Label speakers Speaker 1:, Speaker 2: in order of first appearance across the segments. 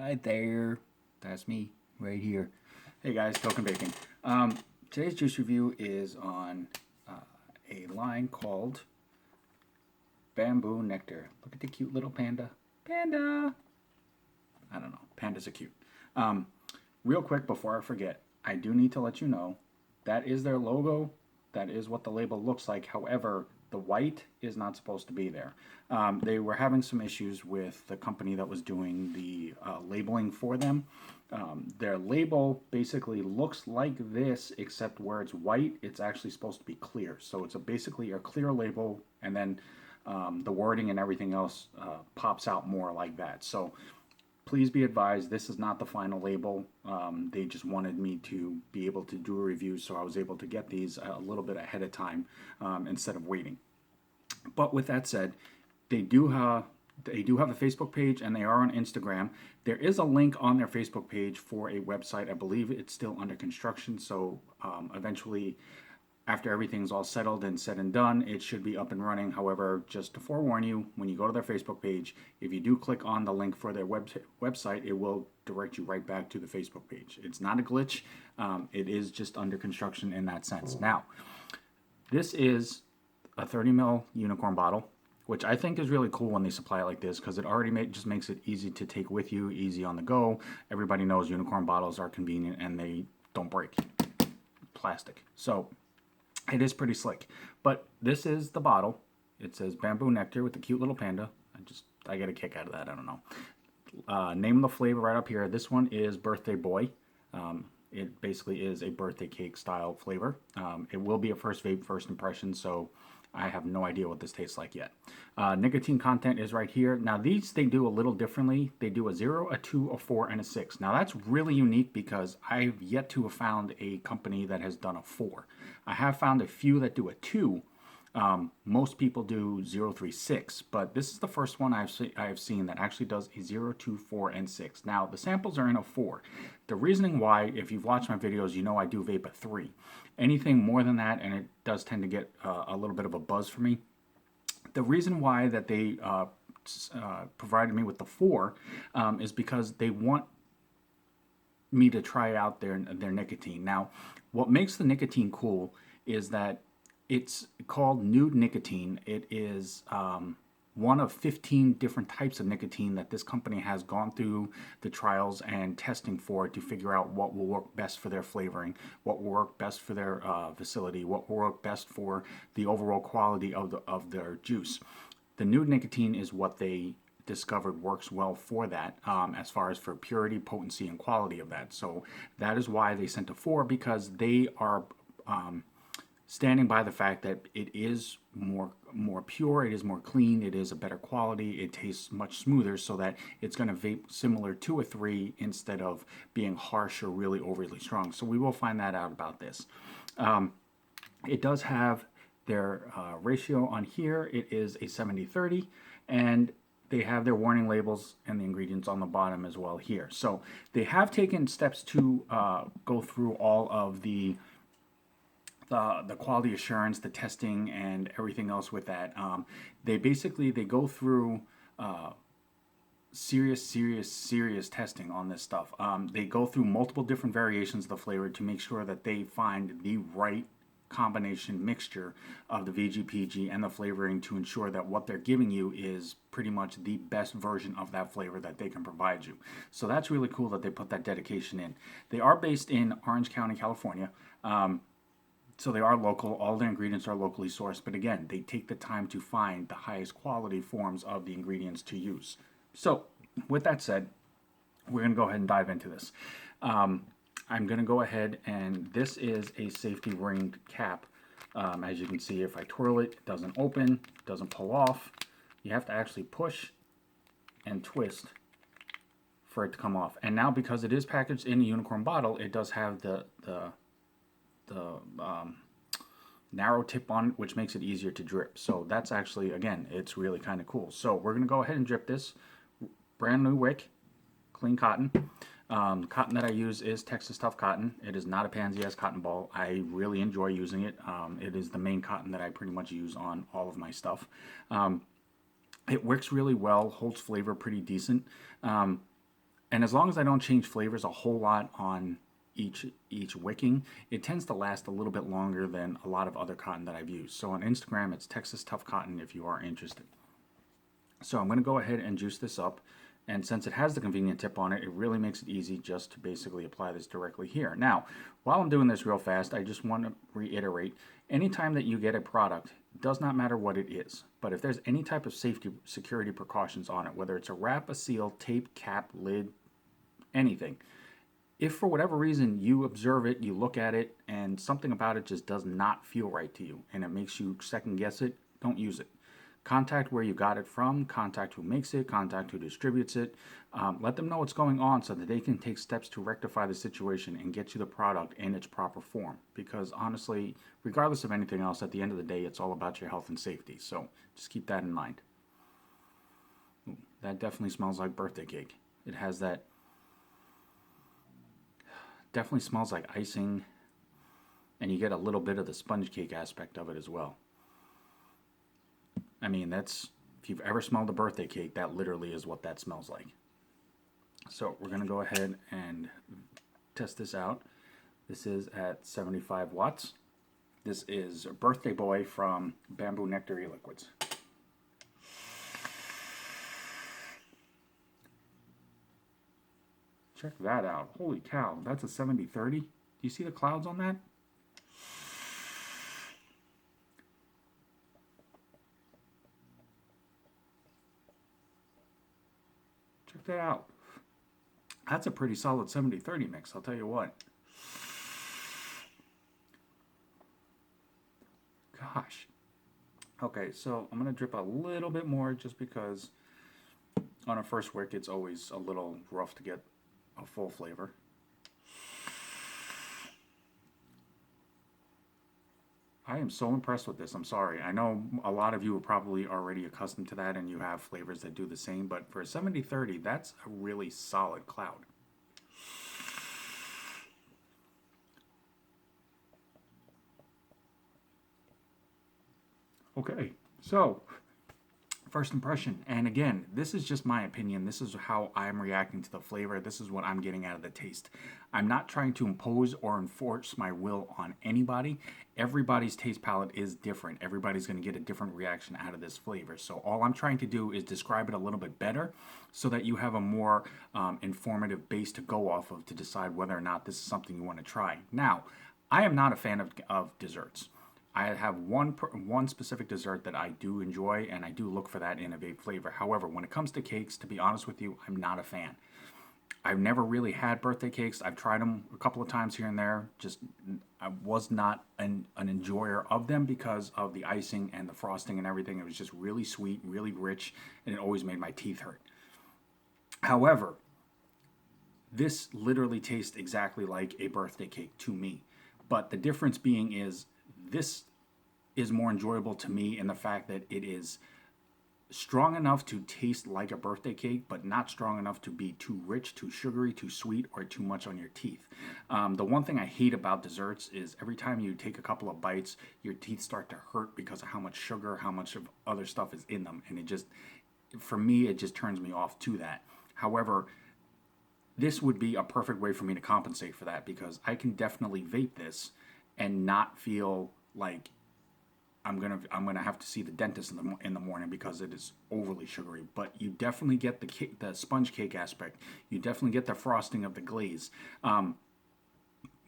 Speaker 1: Right there. That's me, right here. Hey guys, Token Baking. Today's juice review is on a line called Bamboo Nectar. Look at the cute little panda. Panda! I don't know. Pandas are cute. Real quick before I forget, I do need to let you know that is their logo. That is what the label looks like. However, the white is not supposed to be there. They were having some issues with the company that was doing the labeling for them. Their label basically looks like this, except where it's white, it's actually supposed to be clear. So it's basically a clear label, and then the wording and everything else pops out more like that. So please be advised, this is not the final label. They just wanted me to be able to do a review, so I was able to get these a little bit ahead of time instead of waiting. But with that said, they do have a Facebook page and they are on Instagram. There is a link on their Facebook page for a website. I believe it's still under construction, so eventually, after everything's all settled and said and done, it should be up and running. However, just to forewarn you, when you go to their Facebook page, if you do click on the link for their website, it will direct you right back to the Facebook page. It's not a glitch. It is just under construction in that sense. Now, this is a 30 ml unicorn bottle, which I think is really cool when they supply it like this, because it already just makes it easy to take with you, easy on the go. Everybody knows unicorn bottles are convenient and they don't break. Plastic. So it is pretty slick. But this is the bottle. It says Bamboo Nectar with the cute little panda. I get a kick out of that. I don't know. Name of the flavor right up here. This one is Birthday Boy. It basically is a birthday cake style flavor. It will be a first vape, first impression, so I have no idea what this tastes like yet. Nicotine content is right here. Now these they do a little differently. They do a 0, a 2, a 4, and a 6. Now that's really unique because I've yet to have found a company that has done a 4. I have found a few that do a 2. Most people do 0, 3, 6, but this is the first one I've seen that actually does a 0, 2, 4, and 6. Now, the samples are in a 4. The reasoning why, if you've watched my videos, you know I do vape a 3. Anything more than that, and it does tend to get a little bit of a buzz for me. The reason why that they provided me with the 4 is because they want me to try out their nicotine. Now, what makes the nicotine cool is that it's called nude nicotine. It is one of 15 different types of nicotine that this company has gone through the trials and testing for to figure out what will work best for their flavoring, what will work best for their facility, what will work best for the overall quality of their juice. The nude nicotine is what they discovered works well for that as far as for purity, potency, and quality of that. So that is why they sent a 4, because they are standing by the fact that it is more pure, it is more clean, it is a better quality, it tastes much smoother, so that it's going to vape similar to a 3 instead of being harsh or really overly strong. So we will find that out about this. It does have their ratio on here. It is a 70-30, and they have their warning labels and the ingredients on the bottom as well here. So they have taken steps to go through all of the quality assurance, the testing, and everything else with that. They go through serious testing on this stuff. They go through multiple different variations of the flavor to make sure that they find the right combination mixture of the VGPG and the flavoring to ensure that what they're giving you is pretty much the best version of that flavor that they can provide you. So that's really cool that they put that dedication in. They are based in Orange County, California. So they are local, all their ingredients are locally sourced, but again, they take the time to find the highest quality forms of the ingredients to use. So, with that said, we're going to go ahead and dive into this. I'm going to go ahead, and this is a safety ringed cap. As you can see, if I twirl it, it doesn't open, it doesn't pull off. You have to actually push and twist for it to come off. And now, because it is packaged in a unicorn bottle, it does have the narrow tip on it, which makes it easier to drip. So that's actually, again, it's really kind of cool. So we're going to go ahead and drip this. Brand new wick, clean cotton. Cotton that I use is Texas Tough Cotton. It is not a Pansy S cotton ball. I really enjoy using it. It is the main cotton that I pretty much use on all of my stuff. It works really well, holds flavor pretty decent. And as long as I don't change flavors a whole lot on each wicking, it tends to last a little bit longer than a lot of other cotton that I've used. So on Instagram, it's Texas Tough Cotton if you are interested. So I'm going to go ahead and juice this up. And since it has the convenient tip on it, it really makes it easy just to basically apply this directly here. Now, while I'm doing this real fast, I just want to reiterate, anytime that you get a product, it does not matter what it is, but if there's any type of safety, security precautions on it, whether it's a wrap, a seal, tape, cap, lid, anything, if for whatever reason you observe it, you look at it, and something about it just does not feel right to you, and it makes you second guess it, don't use it. Contact where you got it from, contact who makes it, contact who distributes it. Let them know what's going on so that they can take steps to rectify the situation and get you the product in its proper form. Because honestly, regardless of anything else, at the end of the day, it's all about your health and safety. So just keep that in mind. Ooh, that definitely smells like birthday cake. It has that, definitely smells like icing, and you get a little bit of the sponge cake aspect of it as well. I mean, that's, if you've ever smelled a birthday cake, that literally is what that smells like. So we're going to go ahead and test this out. This is at 75 watts. This is Birthday Boy from Bamboo Nectar E-Liquids. Check that out. Holy cow, that's a 70-30. Do you see the clouds on that? Check that out. That's a pretty solid 70-30 mix, I'll tell you what. Gosh. Okay, so I'm going to drip a little bit more just because on a first wick it's always a little rough to get a full flavor. I am so impressed with this. I'm sorry. I know a lot of you are probably already accustomed to that and you have flavors that do the same, but for a 70-30, that's a really solid cloud. Okay, so first impression, and again, this is just my opinion. This is how I'm reacting to the flavor. This is what I'm getting out of the taste. I'm not trying to impose or enforce my will on anybody. Everybody's taste palette is different. Everybody's going to get a different reaction out of this flavor. So all I'm trying to do is describe it a little bit better so that you have a more informative base to go off of to decide whether or not this is something you want to try. Now, I am not a fan of desserts. I have one specific dessert that I do enjoy, and I do look for that in a vape flavor. However, when it comes to cakes, to be honest with you, I'm not a fan. I've never really had birthday cakes. I've tried them a couple of times here and there. Just I was not an enjoyer of them because of the icing and the frosting and everything. It was just really sweet, really rich, and it always made my teeth hurt. However, this literally tastes exactly like a birthday cake to me. But the difference being is this is more enjoyable to me in the fact that it is strong enough to taste like a birthday cake, but not strong enough to be too rich, too sugary, too sweet, or too much on your teeth. The one thing I hate about desserts is every time you take a couple of bites, your teeth start to hurt because of how much sugar, how much of other stuff is in them. And it just, for me, it just turns me off to that. However, this would be a perfect way for me to compensate for that because I can definitely vape this and not feel like I'm gonna have to see the dentist in the morning because it is overly sugary. But you definitely get the sponge cake aspect. You definitely get the frosting of the glaze. Now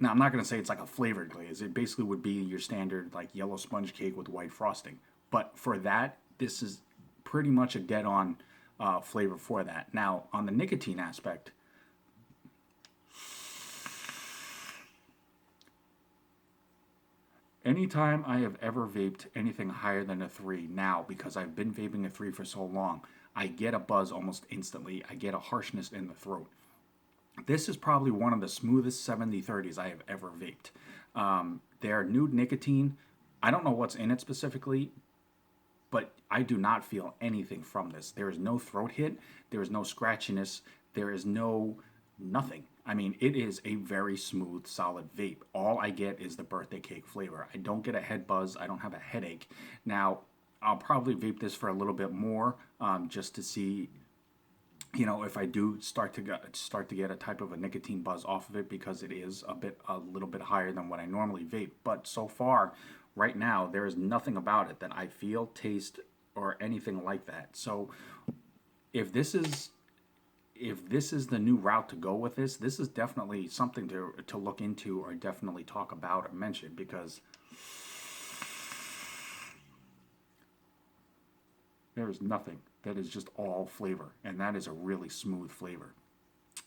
Speaker 1: I'm not gonna say it's like a flavored glaze. It basically would be your standard like yellow sponge cake with white frosting. But for that, this is pretty much a dead-on flavor for that. Now on the nicotine aspect. Anytime I have ever vaped anything higher than a 3 now, because I've been vaping a 3 for so long, I get a buzz almost instantly. I get a harshness in the throat. This is probably one of the smoothest 70-30s I have ever vaped. They're nude nicotine. I don't know what's in it specifically, but I do not feel anything from this. There is no throat hit. There is no scratchiness. There is no nothing. I mean, it is a very smooth, solid vape. All I get is the birthday cake flavor. I don't get a head buzz. I don't have a headache. Now, I'll probably vape this for a little bit more just to see you know, if I do start to get a type of a nicotine buzz off of it, because it is a little bit higher than what I normally vape. But so far, right now, there is nothing about it that I feel, taste, or anything like that. So if this is the new route to go with this is definitely something to look into, or definitely talk about or mention, because there is nothing that is just all flavor, and that is a really smooth flavor.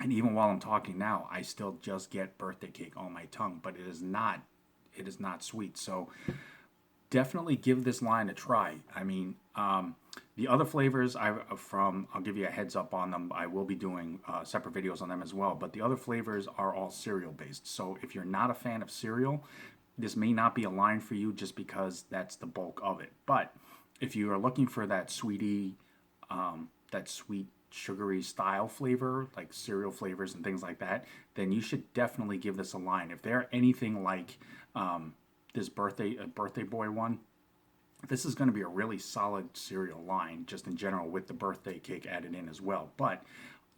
Speaker 1: And even while I'm talking now, I still just get birthday cake on my tongue, but it is not sweet. So definitely give this line a try. I mean, the other flavors I'll give you a heads up on them. I will be doing separate videos on them as well. But the other flavors are all cereal based. So if you're not a fan of cereal, this may not be a line for you, just because that's the bulk of it. But if you are looking for that that sweet sugary style flavor, like cereal flavors and things like that, then you should definitely give this a line. If they're anything like this birthday boy one, this is going to be a really solid cereal line, just in general, with the birthday cake added in as well. But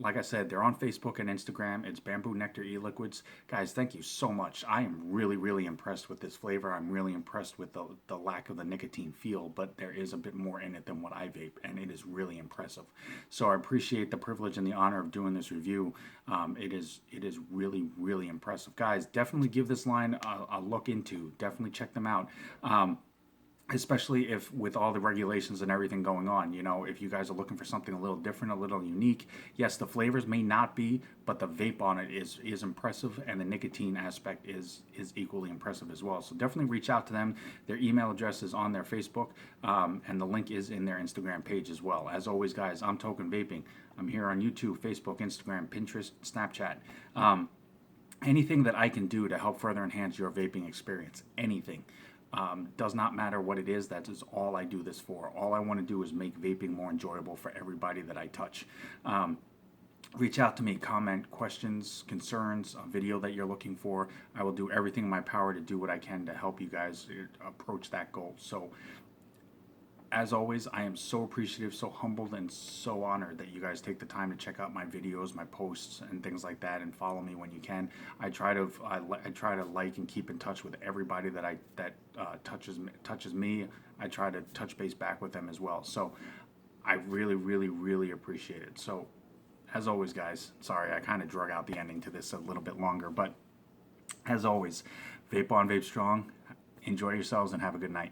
Speaker 1: like I said, they're on Facebook and Instagram. It's Bamboo Nectar E-Liquids. Guys, thank you so much. I am really, really impressed with this flavor. I'm really impressed with the lack of the nicotine feel, but there is a bit more in it than what I vape, and it is really impressive. So I appreciate the privilege and the honor of doing this review. It is really, really impressive. Guys, definitely give this line a look into. Definitely check them out. Especially if, with all the regulations and everything going on, you know, if you guys are looking for something a little different, a little unique, yes, the flavors may not be, but the vape on it is impressive, and the nicotine aspect is equally impressive as well. So definitely reach out to them. Their email address is on their Facebook, and the link is in their Instagram page as well. As always, guys, I'm Token Vaping. I'm here on YouTube, Facebook, Instagram, Pinterest, Snapchat. Anything that I can do to help further enhance your vaping experience, anything. Does not matter what it is. That is all I do this for. All I want to do is make vaping more enjoyable for everybody that I touch. Reach out to me, comment, questions, concerns, a video that you're looking for. I will do everything in my power to do what I can to help you guys approach that goal. So, as always, I am so appreciative, so humbled, and so honored that you guys take the time to check out my videos, my posts, and things like that, and follow me when you can. I try to like and keep in touch with everybody that touches me. I try to touch base back with them as well. So I really, really, really appreciate it. So, as always, guys, sorry I kind of drug out the ending to this a little bit longer, but as always, vape on, vape strong. Enjoy yourselves and have a good night.